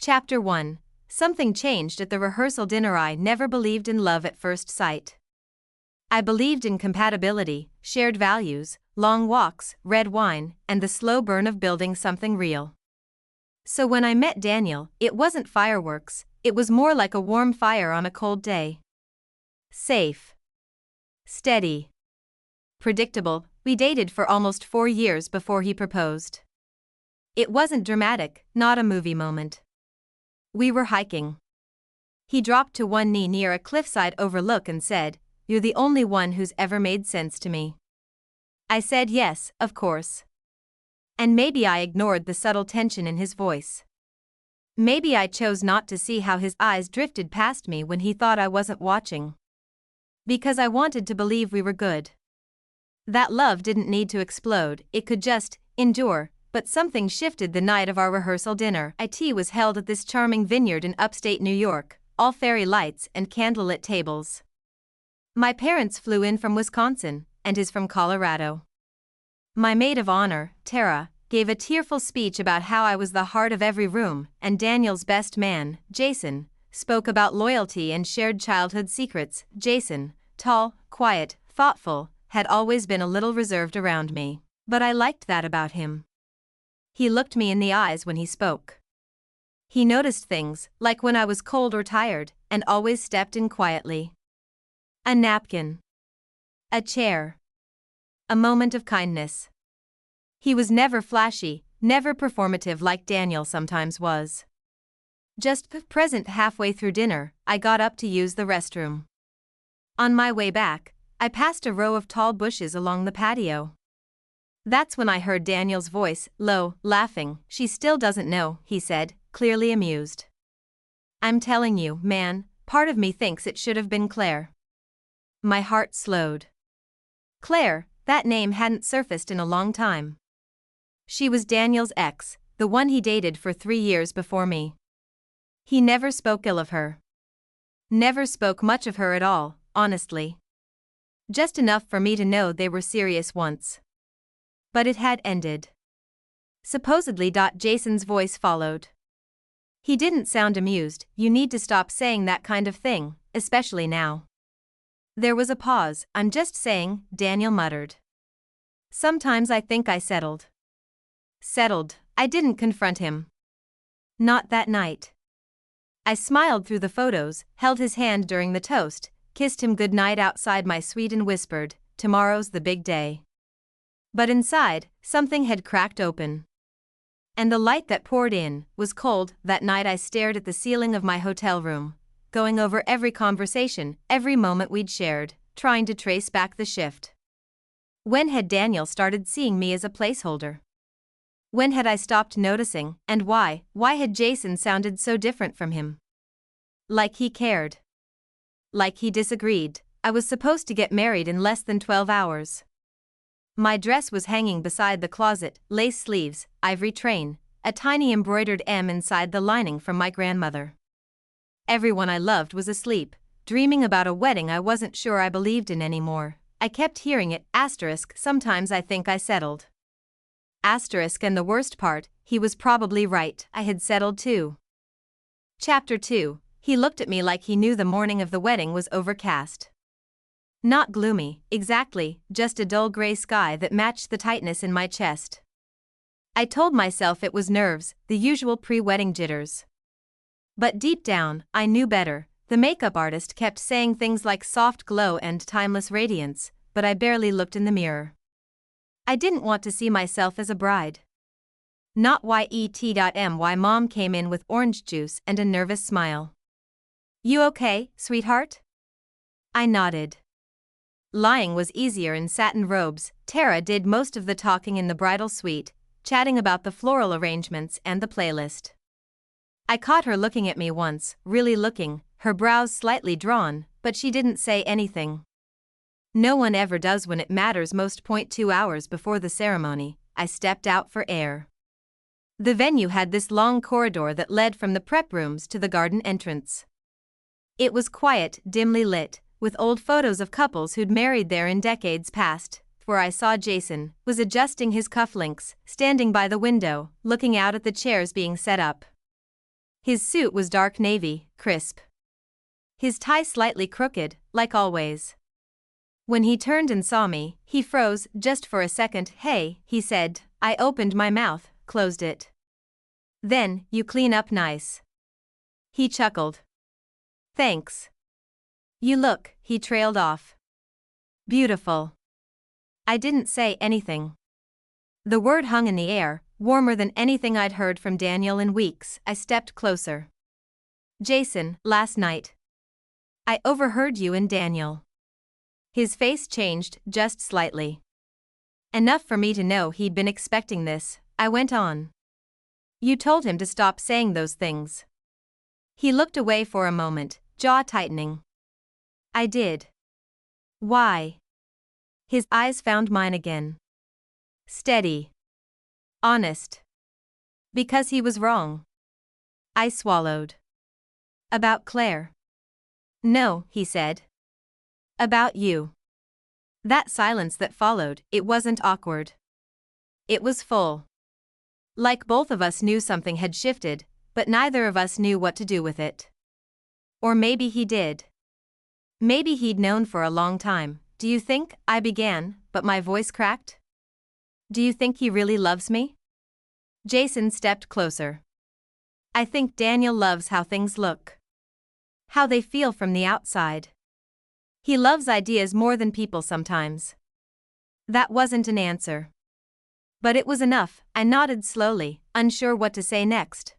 Chapter 1. Something changed at the rehearsal dinner. I never believed in love at first sight. I believed in compatibility, shared values, long walks, red wine, and the slow burn of building something real. So when I met Daniel, it wasn't fireworks, it was more like a warm fire on a cold day. Safe. Steady. Predictable. We dated for almost 4 years before he proposed. It wasn't dramatic, not a movie moment. We were hiking. He dropped to one knee near a cliffside overlook and said, "You're the only one who's ever made sense to me." I said yes, of course. And maybe I ignored the subtle tension in his voice. Maybe I chose not to see how his eyes drifted past me when he thought I wasn't watching. Because I wanted to believe we were good. That love didn't need to explode, it could just endure. But something shifted the night of our rehearsal dinner. It was held at this charming vineyard in upstate New York, all fairy lights and candlelit tables. My parents flew in from Wisconsin, and his from Colorado. My maid of honor, Tara, gave a tearful speech about how I was the heart of every room, and Daniel's best man, Jason, spoke about loyalty and shared childhood secrets. Jason, tall, quiet, thoughtful, had always been a little reserved around me, but I liked that about him. He looked me in the eyes when he spoke. He noticed things, like when I was cold or tired, and always stepped in quietly. A napkin. A chair. A moment of kindness. He was never flashy, never performative like Daniel sometimes was. Just present. Halfway through dinner, I got up to use the restroom. On my way back, I passed a row of tall bushes along the patio. That's when I heard Daniel's voice, low, laughing. "She still doesn't know," he said, clearly amused. "I'm telling you, man, part of me thinks it should have been Claire." My heart slowed. Claire, that name hadn't surfaced in a long time. She was Daniel's ex, the one he dated for 3 years before me. He never spoke ill of her. Never spoke much of her at all, honestly. Just enough for me to know they were serious once. But it had ended. Supposedly. Jason's voice followed. He didn't sound amused. "You need to stop saying that kind of thing, especially now." There was a pause. "I'm just saying," Daniel muttered. "Sometimes I think I settled." Settled. I didn't confront him. Not that night. I smiled through the photos, held his hand during the toast, kissed him goodnight outside my suite and whispered, "Tomorrow's the big day." But inside, something had cracked open. And the light that poured in was cold. That night I stared at the ceiling of my hotel room, going over every conversation, every moment we'd shared, trying to trace back the shift. When had Daniel started seeing me as a placeholder? When had I stopped noticing, and why? Why had Jason sounded so different from him? Like he cared. Like he disagreed. I was supposed to get married in less than 12 hours. My dress was hanging beside the closet, lace sleeves, ivory train, a tiny embroidered M inside the lining from my grandmother. Everyone I loved was asleep, dreaming about a wedding I wasn't sure I believed in anymore. I kept hearing it, asterisk, sometimes I think I settled. Asterisk, and the worst part, he was probably right, I had settled too. Chapter 2. He looked at me like he knew the morning of the wedding was overcast. Not gloomy, exactly, just a dull gray sky that matched the tightness in my chest. I told myself it was nerves, the usual pre-wedding jitters. But deep down, I knew better. The makeup artist kept saying things like soft glow and timeless radiance, but I barely looked in the mirror. I didn't want to see myself as a bride. Not yet. Mom came in with orange juice and a nervous smile. "You okay, sweetheart?" I nodded. Lying was easier in satin robes. Tara did most of the talking in the bridal suite, chatting about the floral arrangements and the playlist. I caught her looking at me once, really looking, her brows slightly drawn, but she didn't say anything. No one ever does when it matters most. 2 hours before the ceremony, I stepped out for air. The venue had this long corridor that led from the prep rooms to the garden entrance. It was quiet, dimly lit, with old photos of couples who'd married there in decades past. Where I saw Jason was adjusting his cufflinks, standing by the window, looking out at the chairs being set up. His suit was dark navy, crisp. His tie slightly crooked, like always. When he turned and saw me, he froze just for a second. "Hey," he said. I opened my mouth, closed it. "Then, you clean up nice." He chuckled. "Thanks." "You look," he trailed off. "Beautiful." I didn't say anything. The word hung in the air, warmer than anything I'd heard from Daniel in weeks. I stepped closer. "Jason, last night I overheard you and Daniel." His face changed just slightly. Enough for me to know he'd been expecting this. I went on. "You told him to stop saying those things." He looked away for a moment, jaw tightening. "I did." "Why?" His eyes found mine again. Steady. Honest. "Because he was wrong." I swallowed. "About Claire?" "No," he said. "About you." That silence that followed, it wasn't awkward. It was full. Like both of us knew something had shifted, but neither of us knew what to do with it. Or maybe he did. Maybe he'd known for a long time. "Do you think," I began, but my voice cracked. "Do you think he really loves me?" Jason stepped closer. "I think Daniel loves how things look. How they feel from the outside. He loves ideas more than people sometimes." That wasn't an answer. But it was enough. I nodded slowly, unsure what to say next.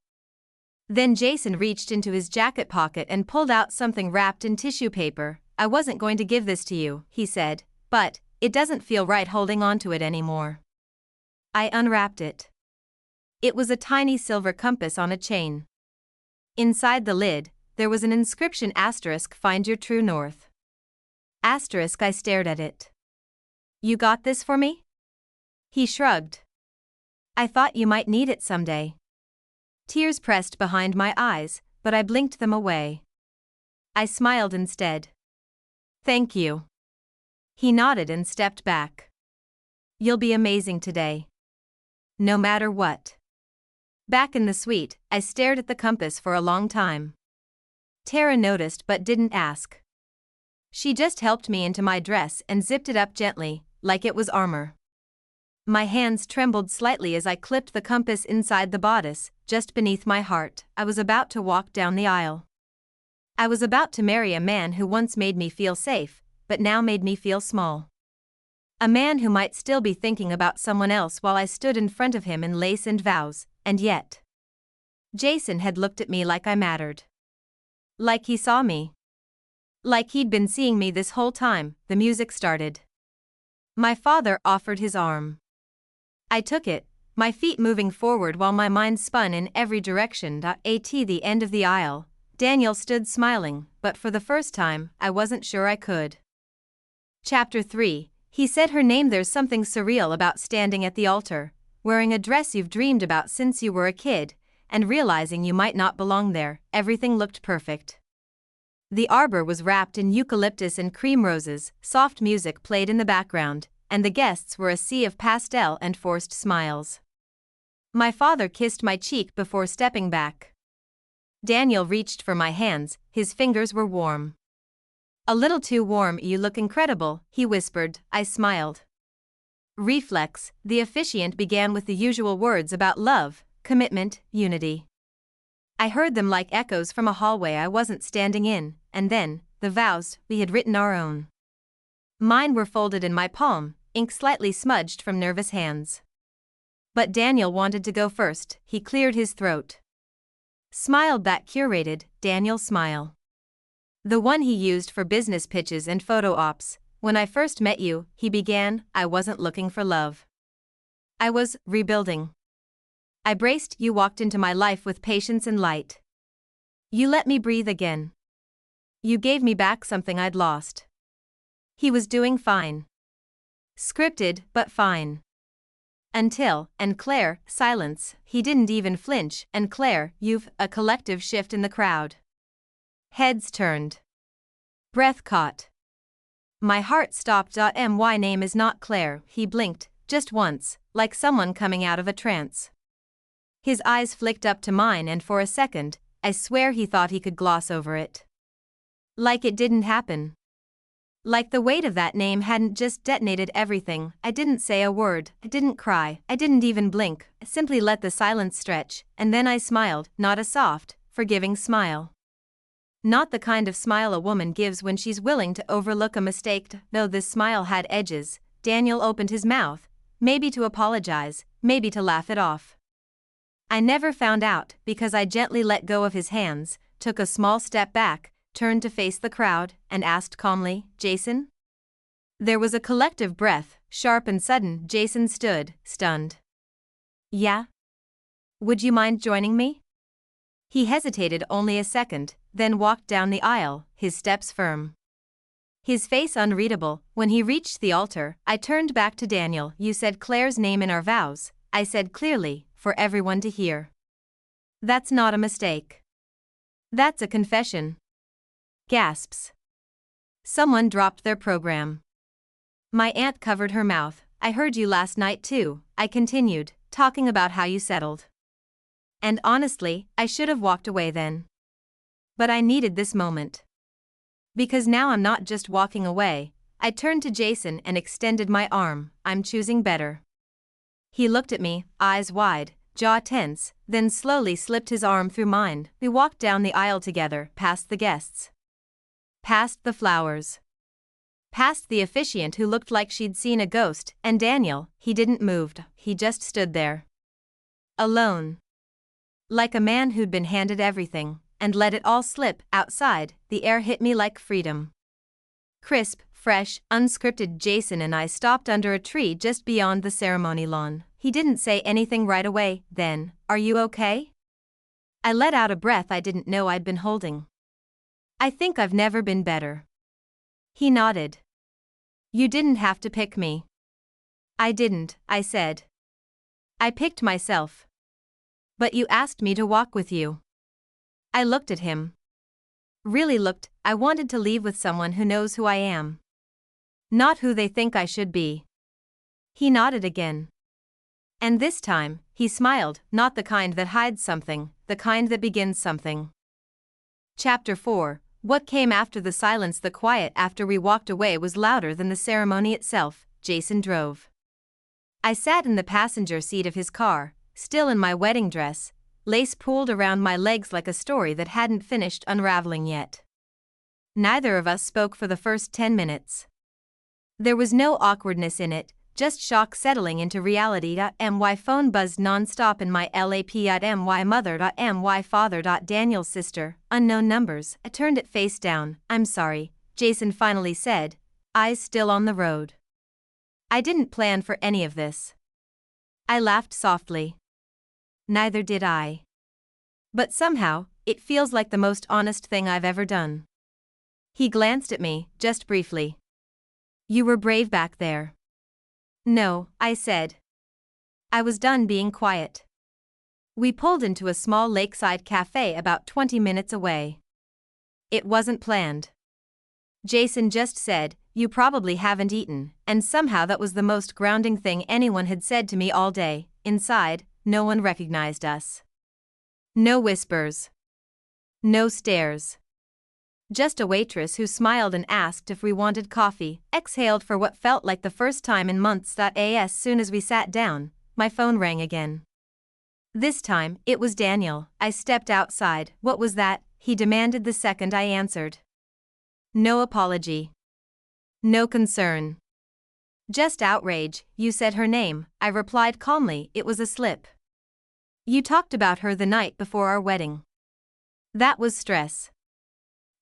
Then Jason reached into his jacket pocket and pulled out something wrapped in tissue paper. "I wasn't going to give this to you," he said, "but it doesn't feel right holding on to it anymore." I unwrapped it. It was a tiny silver compass on a chain. Inside the lid, there was an inscription *, "Find your true north." *. I stared at it. "You got this for me?" He shrugged. "I thought you might need it someday." Tears pressed behind my eyes, but I blinked them away. I smiled instead. "Thank you." He nodded and stepped back. "You'll be amazing today. No matter what." Back in the suite, I stared at the compass for a long time. Tara noticed but didn't ask. She just helped me into my dress and zipped it up gently, like it was armor. My hands trembled slightly as I clipped the compass inside the bodice, just beneath my heart. I was about to walk down the aisle. I was about to marry a man who once made me feel safe, but now made me feel small. A man who might still be thinking about someone else while I stood in front of him in lace and vows, and yet Jason had looked at me like I mattered. Like he saw me. Like he'd been seeing me this whole time. The music started. My father offered his arm. I took it, my feet moving forward while my mind spun in every direction. At the end of the aisle, Daniel stood smiling, but for the first time, I wasn't sure I could. Chapter 3. He said her name. There's something surreal about standing at the altar, wearing a dress you've dreamed about since you were a kid, and realizing you might not belong there. Everything looked perfect. The arbor was wrapped in eucalyptus and cream roses, soft music played in the background, and the guests were a sea of pastel and forced smiles. My father kissed my cheek before stepping back. Daniel reached for my hands, his fingers were warm. "A little too warm. You look incredible," he whispered. I smiled. Reflex, the officiant began with the usual words about love, commitment, unity. I heard them like echoes from a hallway I wasn't standing in, and then, the vows, we had written our own. Mine were folded in my palm, ink slightly smudged from nervous hands. But Daniel wanted to go first. He cleared his throat. Smiled that curated, Daniel smile. The one he used for business pitches and photo ops. "When I first met you," he began, "I wasn't looking for love. I was rebuilding. I braced. You walked into my life with patience and light. You let me breathe again. You gave me back something I'd lost." He was doing fine. Scripted, but fine. Until, and Claire, silence. He didn't even flinch. "And Claire, you've," a collective shift in the crowd. Heads turned. Breath caught. My heart stopped. My name is not Claire. He blinked, just once, like someone coming out of a trance. His eyes flicked up to mine and for a second, I swear he thought he could gloss over it. Like it didn't happen. Like the weight of that name hadn't just detonated everything. I didn't say a word, I didn't cry, I didn't even blink, I simply let the silence stretch, and then I smiled, not a soft, forgiving smile. Not the kind of smile a woman gives when she's willing to overlook a mistake. Though this smile had edges, Daniel opened his mouth, maybe to apologize, maybe to laugh it off. I never found out, because I gently let go of his hands, took a small step back, turned to face the crowd, and asked calmly, "Jason?" There was a collective breath, sharp and sudden. Jason stood, stunned. "Yeah? Would you mind joining me?" He hesitated only a second, then walked down the aisle, his steps firm, his face unreadable. When he reached the altar, I turned back to Daniel. "You said Claire's name in our vows," I said clearly, for everyone to hear. "That's not a mistake. That's a confession." Gasps. Someone dropped their program. My aunt covered her mouth. "I heard you last night too," I continued, "talking about how you settled. And honestly, I should have walked away then. But I needed this moment. Because now I'm not just walking away." I turned to Jason and extended my arm. "I'm choosing better." He looked at me, eyes wide, jaw tense, then slowly slipped his arm through mine. We walked down the aisle together, past the guests, past the flowers, past the officiant who looked like she'd seen a ghost, and Daniel. He didn't move, he just stood there. Alone. Like a man who'd been handed everything, and let it all slip. Outside, the air hit me like freedom. Crisp, fresh, unscripted. Jason and I stopped under a tree just beyond the ceremony lawn. He didn't say anything right away. Then, "Are you okay?" I let out a breath I didn't know I'd been holding. "I think I've never been better." He nodded. "You didn't have to pick me." "I didn't," I said. "I picked myself." "But you asked me to walk with you." I looked at him. Really looked. I wanted to leave with someone who knows who I am, not who they think I should be. He nodded again. And this time, he smiled, not the kind that hides something, the kind that begins something. Chapter 4. What came after the silence? The quiet after we walked away was louder than the ceremony itself. Jason drove. I sat in the passenger seat of his car, still in my wedding dress, lace pulled around my legs like a story that hadn't finished unraveling yet. Neither of us spoke for the first 10 minutes. There was no awkwardness in it, just shock settling into reality. My phone buzzed non-stop in my lap.my mother.my father. Daniel's sister, unknown numbers. I turned it face down. "I'm sorry," Jason finally said, eyes still on the road. "I didn't plan for any of this." I laughed softly. "Neither did I. But somehow, it feels like the most honest thing I've ever done." He glanced at me, just briefly. "You were brave back there." "No," I said. I was done being quiet. We pulled into a small lakeside cafe about 20 minutes away. It wasn't planned. Jason just said, "You probably haven't eaten," and somehow that was the most grounding thing anyone had said to me all day. Inside, no one recognized us. No whispers. No stares. Just a waitress who smiled and asked if we wanted coffee. Exhaled for what felt like the first time in months. As soon as we sat down, my phone rang again. This time, it was Daniel. I stepped outside. "What was that?" he demanded the second I answered. No apology. No concern. Just outrage. "You said her name," I replied calmly. "It was a slip. You talked about her the night before our wedding." "That was stress."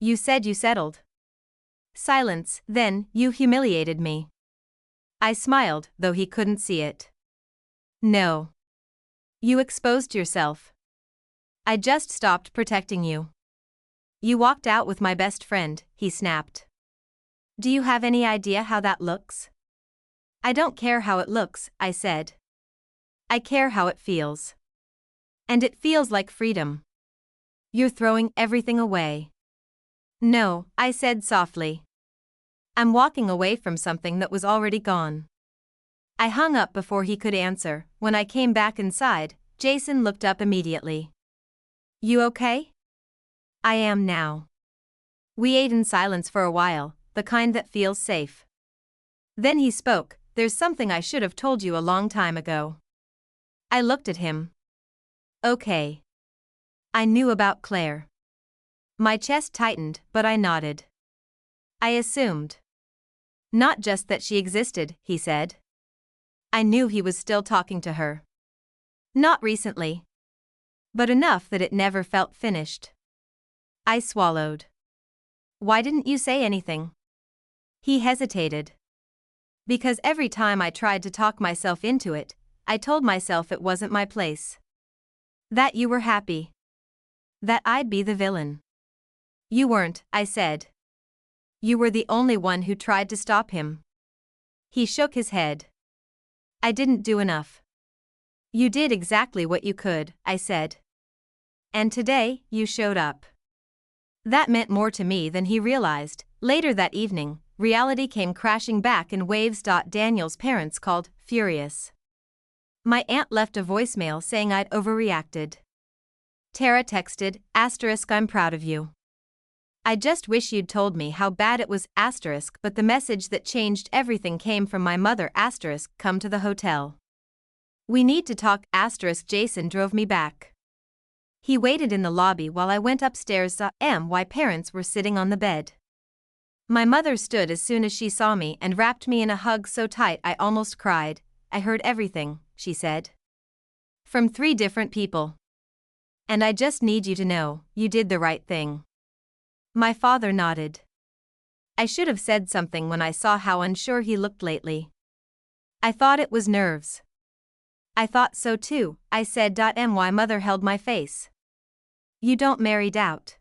"You said you settled." Silence. "Then, you humiliated me." I smiled, though he couldn't see it. "No. You exposed yourself. I just stopped protecting you." "You walked out with my best friend," he snapped. "Do you have any idea how that looks?" "I don't care how it looks," I said. "I care how it feels. And it feels like freedom." "You're throwing everything away." "No," I said softly. "I'm walking away from something that was already gone." I hung up before he could answer. When I came back inside, Jason looked up immediately. "You okay?" I am now. We ate in silence for a while, the kind that feels safe. Then he spoke, "There's something I should have told you a long time ago." I looked at him. Okay. I knew about Claire. My chest tightened, but I nodded. I assumed. Not just that she existed, he said. I knew he was still talking to her. Not recently. But enough that it never felt finished. I swallowed. Why didn't you say anything? He hesitated. Because every time I tried to talk myself into it, I told myself it wasn't my place. That you were happy. That I'd be the villain. You weren't, I said. You were the only one who tried to stop him. He shook his head. I didn't do enough. You did exactly what you could, I said. And today, you showed up. That meant more to me than he realized. Later that evening, reality came crashing back in waves. Daniel's parents called, furious. My aunt left a voicemail saying I'd overreacted. Tara texted, "I'm proud of you. I just wish you'd told me how bad it was, but the message that changed everything came from my mother, come to the hotel. We need to talk, Jason drove me back. He waited in the lobby while I went upstairs. My parents were sitting on the bed. My mother stood as soon as she saw me and wrapped me in a hug so tight I almost cried. I heard everything, she said. From 3 different people. And I just need you to know, you did the right thing. My father nodded. I should have said something when I saw how unsure he looked lately. I thought it was nerves. I thought so too, I said. My mother held my face. You don't marry doubt.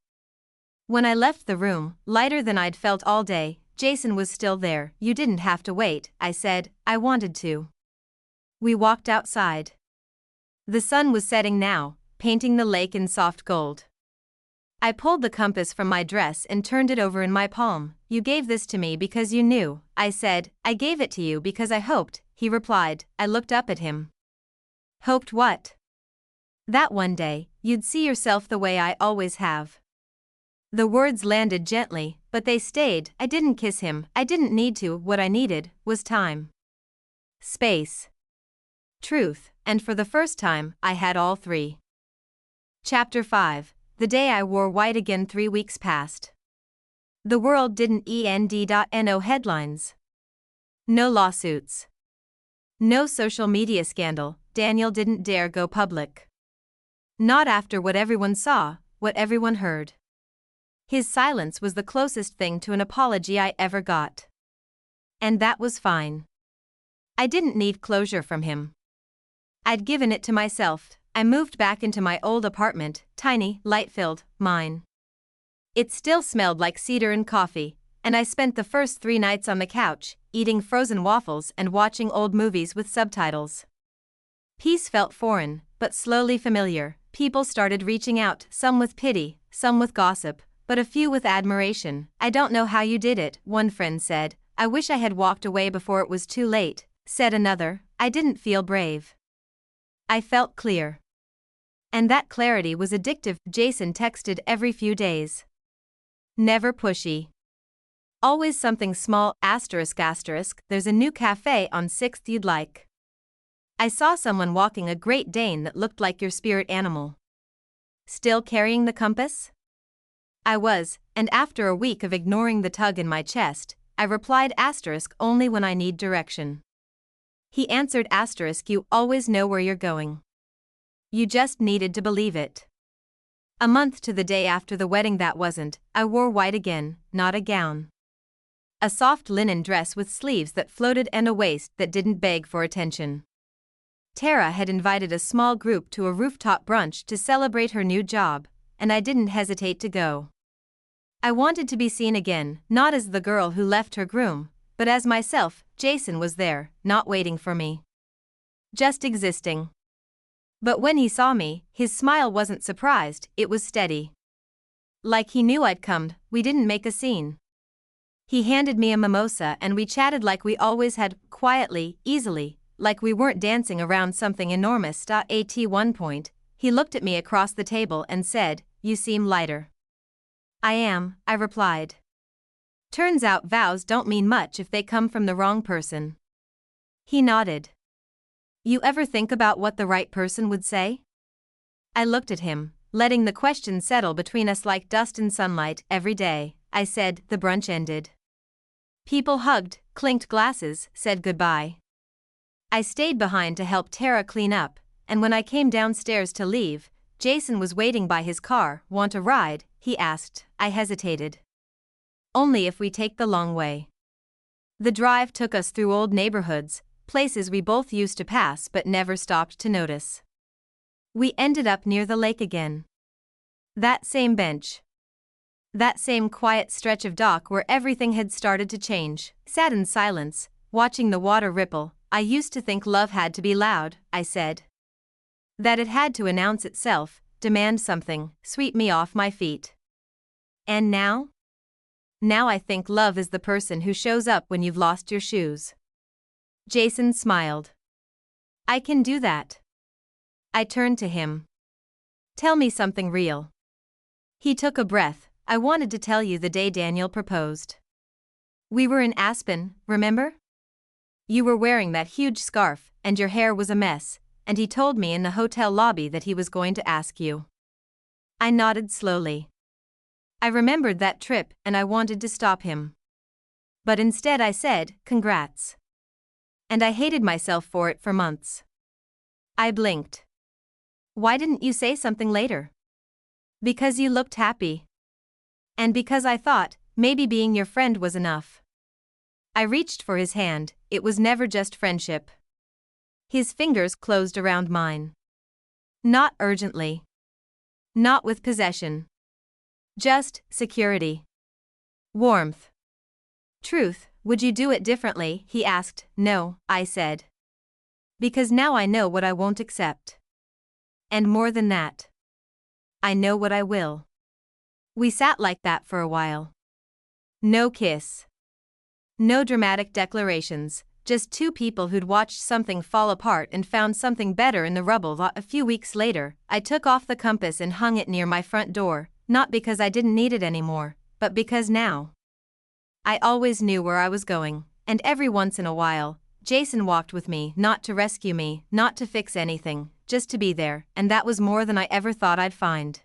When I left the room, lighter than I'd felt all day, Jason was still there. You didn't have to wait, I said. I wanted to. We walked outside. The sun was setting now, painting the lake in soft gold. I pulled the compass from my dress and turned it over in my palm. You gave this to me because you knew, I said. I gave it to you because I hoped, he replied. I looked up at him. Hoped what? That one day, you'd see yourself the way I always have. The words landed gently, but they stayed. I didn't kiss him, I didn't need to. What I needed was time. Space. Truth, and for the first time, I had all 3. Chapter 5. The day I wore white again. 3 weeks passed. The world didn't end. No headlines. No lawsuits. No social media scandal. Daniel didn't dare go public. Not after what everyone saw, what everyone heard. His silence was the closest thing to an apology I ever got. And that was fine. I didn't need closure from him. I'd given it to myself. I moved back into my old apartment, tiny, light-filled, mine. It still smelled like cedar and coffee, and I spent the first 3 nights on the couch, eating frozen waffles and watching old movies with subtitles. Peace felt foreign, but slowly familiar. People started reaching out, some with pity, some with gossip, but a few with admiration. I don't know how you did it, one friend said. I wish I had walked away before it was too late, said another. I didn't feel brave. I felt clear. And that clarity was addictive. Jason texted every few days. Never pushy. Always something small, ***, there's a new cafe on 6th you'd like. I saw someone walking a Great Dane that looked like your spirit animal. Still carrying the compass? I was, and after a week of ignoring the tug in my chest, I replied ** only when I need direction. He answered ** you always know where you're going. You just needed to believe it. A month to the day after the wedding that wasn't, I wore white again, not a gown. A soft linen dress with sleeves that floated and a waist that didn't beg for attention. Tara had invited a small group to a rooftop brunch to celebrate her new job, and I didn't hesitate to go. I wanted to be seen again, not as the girl who left her groom, but as myself. Jason was there, not waiting for me. Just existing. But when he saw me, his smile wasn't surprised, it was steady. Like he knew I'd come. We didn't make a scene. He handed me a mimosa and we chatted like we always had, quietly, easily, like we weren't dancing around something enormous. At one point, he looked at me across the table and said, "You seem lighter." I am, I replied. Turns out vows don't mean much if they come from the wrong person. He nodded. You ever think about what the right person would say? I looked at him, letting the question settle between us like dust in sunlight. Every day, I said, the brunch ended. People hugged, clinked glasses, said goodbye. I stayed behind to help Tara clean up, and when I came downstairs to leave, Jason was waiting by his car. Want a ride? He asked. I hesitated. Only if we take the long way. The drive took us through old neighborhoods, places we both used to pass but never stopped to notice. We ended up near the lake again. That same bench. That same quiet stretch of dock where everything had started to change. Sat in silence, watching the water ripple. I used to think love had to be loud, I said. That it had to announce itself, demand something, sweep me off my feet. And now? Now I think love is the person who shows up when you've lost your shoes. Jason smiled. I can do that. I turned to him. Tell me something real. He took a breath. I wanted to tell you the day Daniel proposed. We were in Aspen, remember? You were wearing that huge scarf, and your hair was a mess, and he told me in the hotel lobby that he was going to ask you. I nodded slowly. I remembered that trip and I wanted to stop him. But instead I said, congrats. And I hated myself for it for months. I blinked. Why didn't you say something later? Because you looked happy. And because I thought, maybe being your friend was enough. I reached for his hand. It was never just friendship. His fingers closed around mine. Not urgently. Not with possession. Just security. Warmth. Truth. Would you do it differently? He asked. No, I said. Because now I know what I won't accept. And more than that, I know what I will. We sat like that for a while. No kiss. No dramatic declarations, just two people who'd watched something fall apart and found something better in the rubble. A few weeks later, I took off the compass and hung it near my front door, not because I didn't need it anymore, but because now I always knew where I was going, and every once in a while, Jason walked with me, not to rescue me, not to fix anything, just to be there, and that was more than I ever thought I'd find.